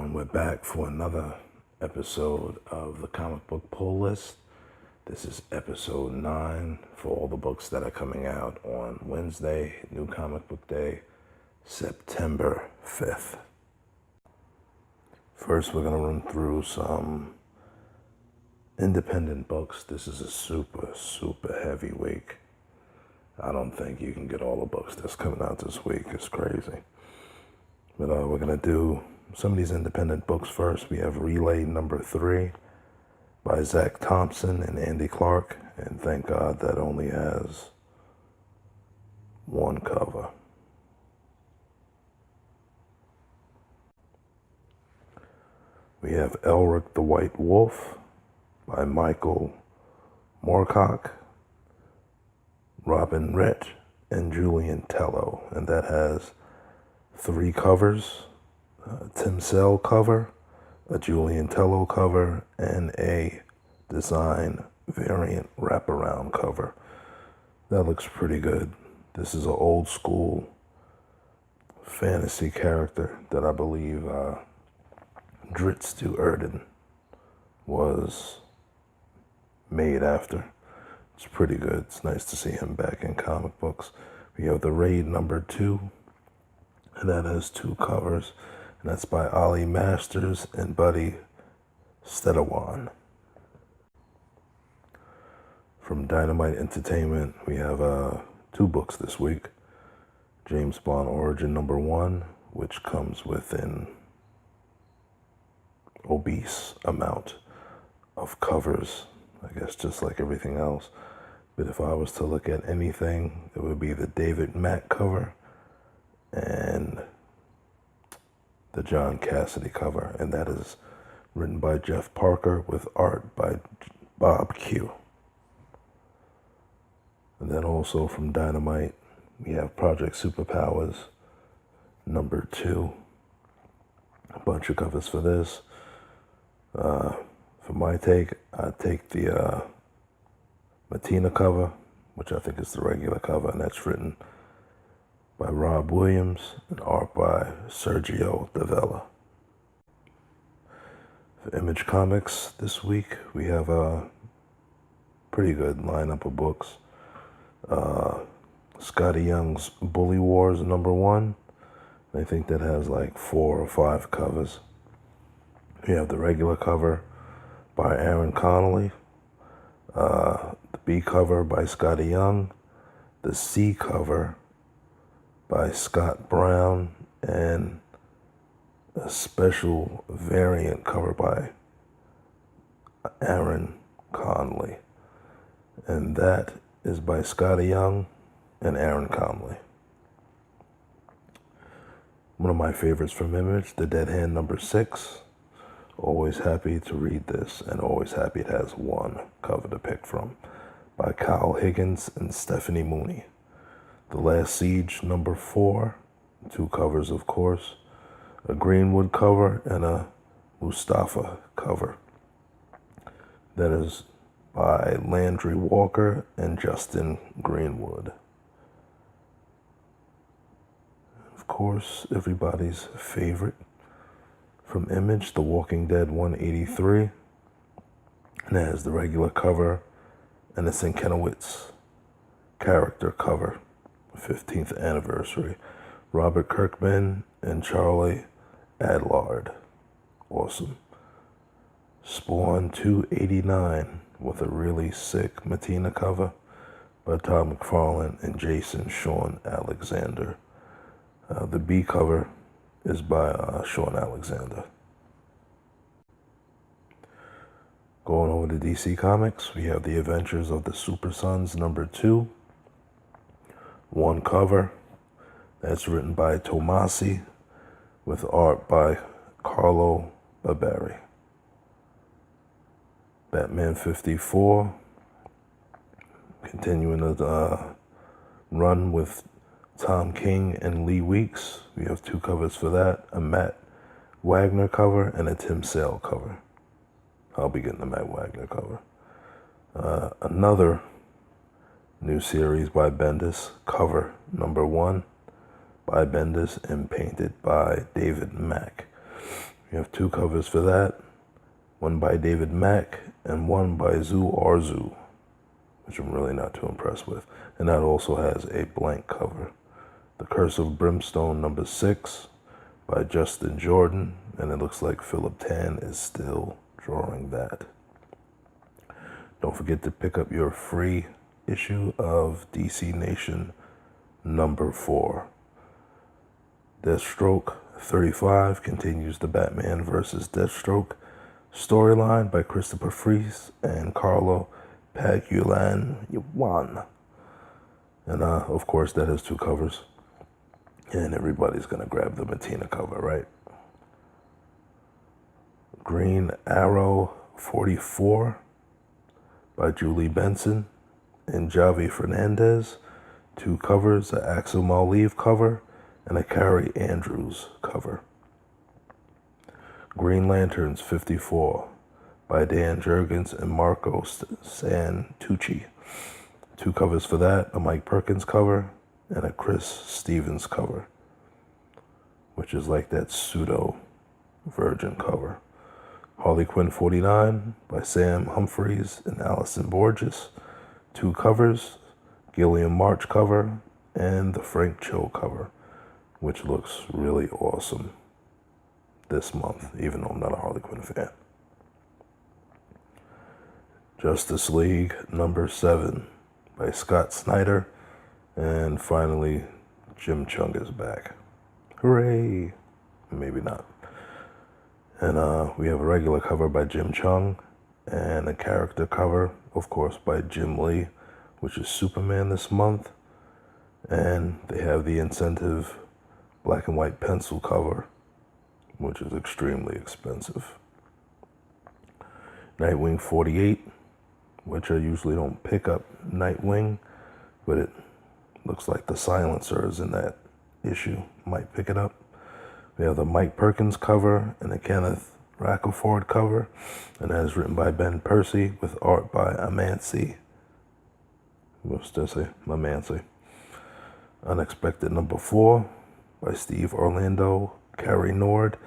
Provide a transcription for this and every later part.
everyone. We're back for another episode of the Comic Book Pull List. This is episode 9 for all the books that are coming out on Wednesday, New Comic Book Day, September 5th. First, we're going to run through some independent books. This is a super heavy week. I don't think you can get all the books that's coming out this week. It's crazy. But we're going to do some of these independent books first. We have Relay number 3 by Zach Thompson and Andy Clark. And thank God that only has one cover. We have Elric the White Wolf by Michael Moorcock, Robin Rett, and Julian Tello. And that has 3 covers, Tim Sale cover, a Julian Tello cover, and a design variant wraparound cover. That looks pretty good. This is an old school fantasy character that I believe Drizzt Do'Urden was made after. It's pretty good. It's nice to see him back in comic books. We have The Raid number 2, and that has 2 covers, and that's by Ollie Masters and Buddy Stedawan. From Dynamite Entertainment, we have 2 books this week. James Bond Origin number 1, which comes with an obese amount of covers, I guess just like everything else. But if I was to look at anything, it would be the David Mack cover and the John Cassidy cover, and that is written by Jeff Parker with art by Bob Q. And then also from Dynamite, we have Project Superpowers number 2. A bunch of covers for this. For my take, I take the Matina cover, which I think is the regular cover, and that's written by Rob Williams and art by Sergio Davila. For Image Comics this week, we have a pretty good lineup of books. Scotty Young's Bully Wars number 1. I think that has like 4 or 5 covers. We have the regular cover by Aaron Connolly, the B cover by Scotty Young, the C cover by Scott Brown, and a special variant cover by Aaron Connolly. And that is by Scotty Young and Aaron Connolly. One of my favorites from Image, The Dead Hand number 6. Always happy to read this, and always happy it has one cover to pick from, by Kyle Higgins and Stephanie Mooney. The Last Siege number 4, 2 covers of course, a Greenwood cover and a Mustafa cover. That is by Landry Walker and Justin Greenwood. Of course, everybody's favorite from Image, The Walking Dead 183. And it has the regular cover and the Sienkiewicz character cover, 15th anniversary. Robert Kirkman and Charlie Adlard. Awesome. Spawn 289 with a really sick Matina cover by Todd McFarlane and Jason Sean Alexander. The B cover is by Sean Alexander. Going over to DC Comics, we have The Adventures of the Super Sons number 2. 1 cover. That's written by Tomasi with art by Carlo Barberi. Batman 54, continuing the run with Tom King and Lee Weeks. We have 2 covers for that, a Matt Wagner cover and a Tim Sale cover. I'll be getting the Matt Wagner cover. Another new series by Bendis, cover number 1 by Bendis and painted by David Mack. We have 2 covers for that, one by David Mack and one by Zu Arzu, which I'm really not too impressed with. And that also has a blank cover. The Curse of Brimstone number 6 by Justin Jordan, and it looks like Philip Tan is still drawing that. Don't forget to pick up your free issue of DC Nation number 4. Deathstroke 35 continues the Batman vs. Deathstroke storyline by Christopher Fries and Carlo Pagulayan. And of course that has 2 covers. And everybody's going to grab the Mattina cover, right? Green Arrow 44 by Julie Benson and Javi Fernandez. 2 covers, an Axel Malieve cover and a Carrie Andrews cover. Green Lanterns 54 by Dan Jurgens and Marco Santucci. 2 covers for that, a Mike Perkins cover and a Chris Stevens cover, which is like that pseudo virgin cover. Harley Quinn 49 by Sam Humphries and Allison Borges. 2 covers, Gilliam March cover and the Frank Cho cover, which looks really awesome this month, even though I'm not a Harley Quinn fan. Justice League number 7 by Scott Snyder. And finally, Jim Chung is back. Hooray! Maybe not. And we have a regular cover by Jim Chung and a character cover, of course, by Jim Lee, which is Superman this month. And they have the incentive black and white pencil cover, which is extremely expensive. Nightwing 48, which I usually don't pick up Nightwing, but it looks like the silencer is in that issue. Might pick it up. We have the Mike Perkins cover and the Kenneth Rocafort cover, and that is written by Ben Percy with art by Amansi. What's that say? Amansi. Unexpected number 4 by Steve Orlando, Carrie Nord,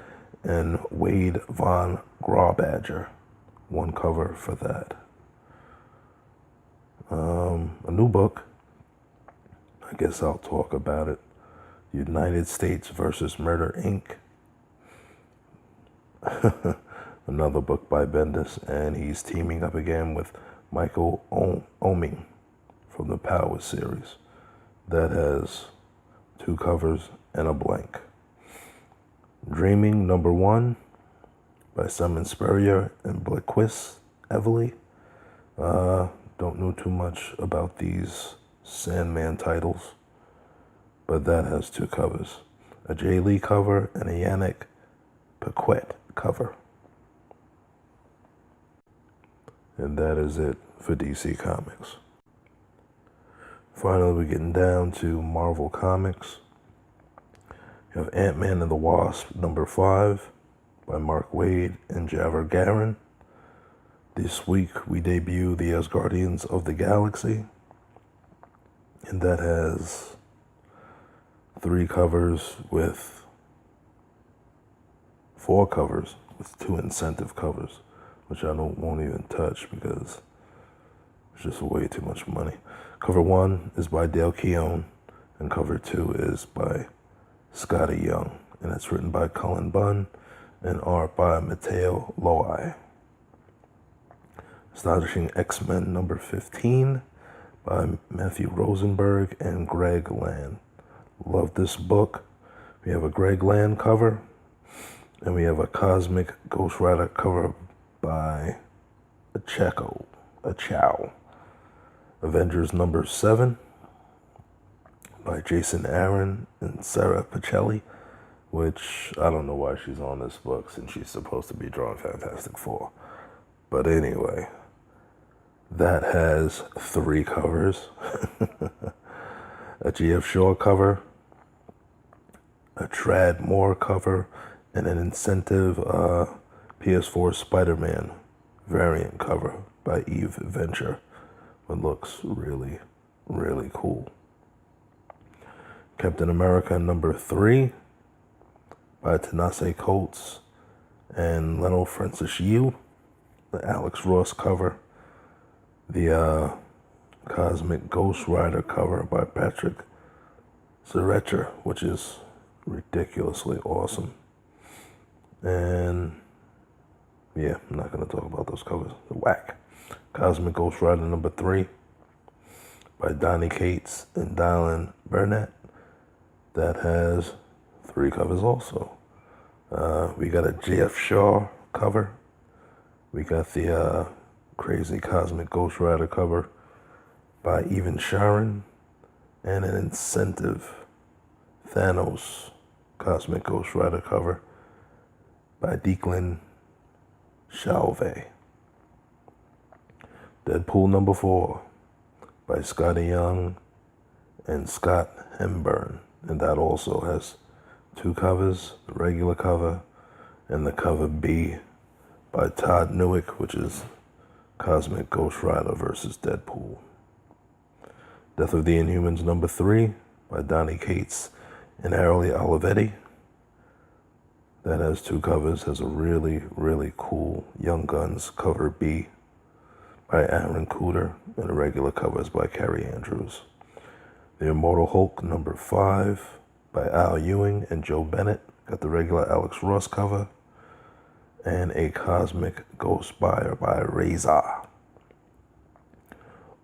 and Wade Von Grawbadger. 1 cover for that. A new book. I guess I'll talk about it. United States versus Murder, Inc. Another book by Bendis, and he's teaming up again with Michael Oeming from the Power series. That has 2 covers and a blank. Dreaming number 1 by Simon Spurrier and Blequist Evely. Don't know too much about these Sandman titles, but that has 2 covers. A Jay Lee cover and a Yannick Paquette cover. And that is it for DC Comics. Finally, we're getting down to Marvel Comics. You have Ant-Man and the Wasp number 5 by Mark Waid and Javier Garrin. This week we debut the Asgardians of the Galaxy, and that has 3 covers with 4 covers with 2 incentive covers, which I won't even touch because it's just way too much money. Cover 1 is by Dale Keown, and cover 2 is by Scotty Young, and it's written by Cullen Bunn and art by Matteo Loai. Astonishing X-Men number 15 by Matthew Rosenberg and Greg Land. Love this book. We have a Greg Land cover, and we have a Cosmic Ghost Rider cover by Chow. Avengers number 7 by Jason Aaron and Sarah Pacelli, which I don't know why she's on this book since she's supposed to be drawing Fantastic Four. But anyway, that has 3 covers. A G.F. Shaw cover, a Trad Moore cover, and an incentive PS4 Spider-Man variant cover by Eve Venture. It looks really, really cool. Captain America number 3 by Tanase Coates and Leno Francis Yu, the Alex Ross cover, the Cosmic Ghost Rider cover by Patrick Zarecher, which is ridiculously awesome. And yeah, I'm not going to talk about those covers. They're whack. Cosmic Ghost Rider number 3 by Donny Cates and Dylan Burnett. That has 3 covers also. We got a J.F. Shaw cover. We got the Crazy Cosmic Ghost Rider cover by Evan Sharon, and an Incentive Thanos Cosmic Ghost Rider cover by Declan Shalvey. Deadpool number 4 by Scotty Young and Scott Hemburn, and that also has 2 covers, the regular cover and the cover B by Todd Newick, which is Cosmic Ghost Rider versus Deadpool. Death of the Inhumans number 3 by Donny Cates and Ariel Olivetti. That has 2 covers, has a really, really cool Young Guns cover B by Aaron Cooter, and the regular covers by Carrie Andrews. The Immortal Hulk number 5 by Al Ewing and Joe Bennett. Got the regular Alex Ross cover and a Cosmic Ghost Buyer by Reza.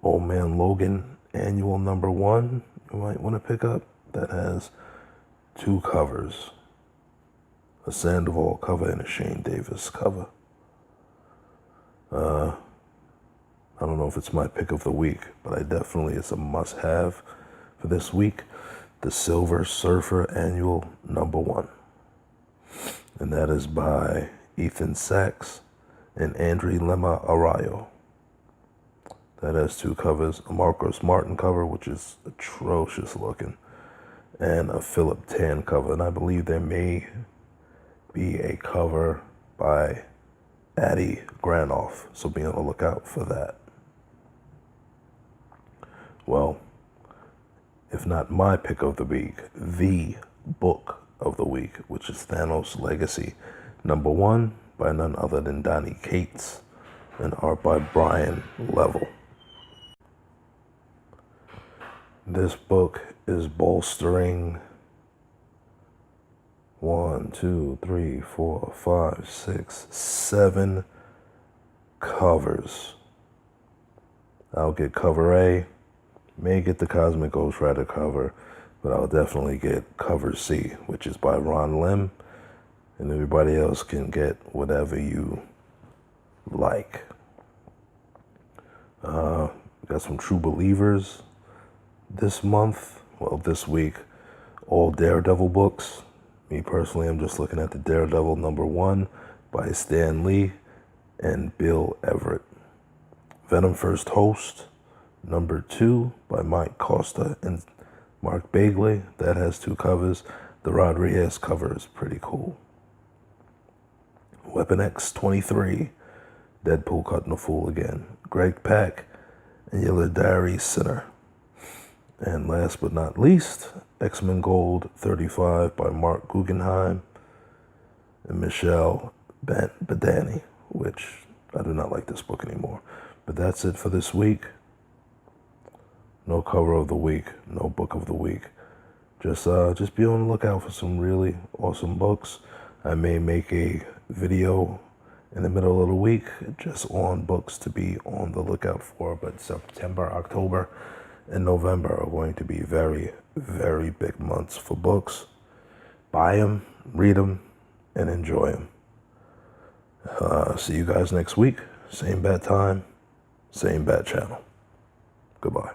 Old Man Logan Annual number 1 you might want to pick up. That has 2 covers, a Sandoval cover and a Shane Davis cover. I don't know if it's my pick of the week, but it's a must-have for this week. The Silver Surfer Annual number 1. And that is by Ethan Sachs and Andre Lema Arroyo. That has 2 covers, a Marcos Martin cover, which is atrocious looking, and a Philip Tan cover. And I believe there may be a cover by Addie Granoff, so be on the lookout for that. Well, if not my pick of the week, the book of the week, which is Thanos Legacy number 1 by none other than Donny Cates and art by Brian Level. This book is bolstering 1, 2, 3, 4, 5, 6, 7 covers. I'll get cover A, may get the Cosmic Ghost Rider cover, but I'll definitely get cover C, which is by Ron Lim, and everybody else can get whatever you like. Got some True Believers this week, all Daredevil books. Me personally, I'm just looking at the Daredevil number 1 by Stan Lee and Bill Everett. Venom First Host number 2 by Mike Costa and Mark Bagley. That has 2 covers. The Rodriguez cover is pretty cool. Weapon X 23, Deadpool cutting a fool again. Greg Pak and Yildirim Sinner. And last but not least, X-Men Gold 35 by Mark Guggenheim and Michelle Badani, which I do not like this book anymore. But that's it for this week. No cover of the week, no book of the week. Just be on the lookout for some really awesome books. I may make a video in the middle of the week just on books to be on the lookout for, but September, October, and November are going to be very, very big months for books. Buy them, read them, and enjoy them. See you guys next week. Same bad time, same bad channel. Goodbye.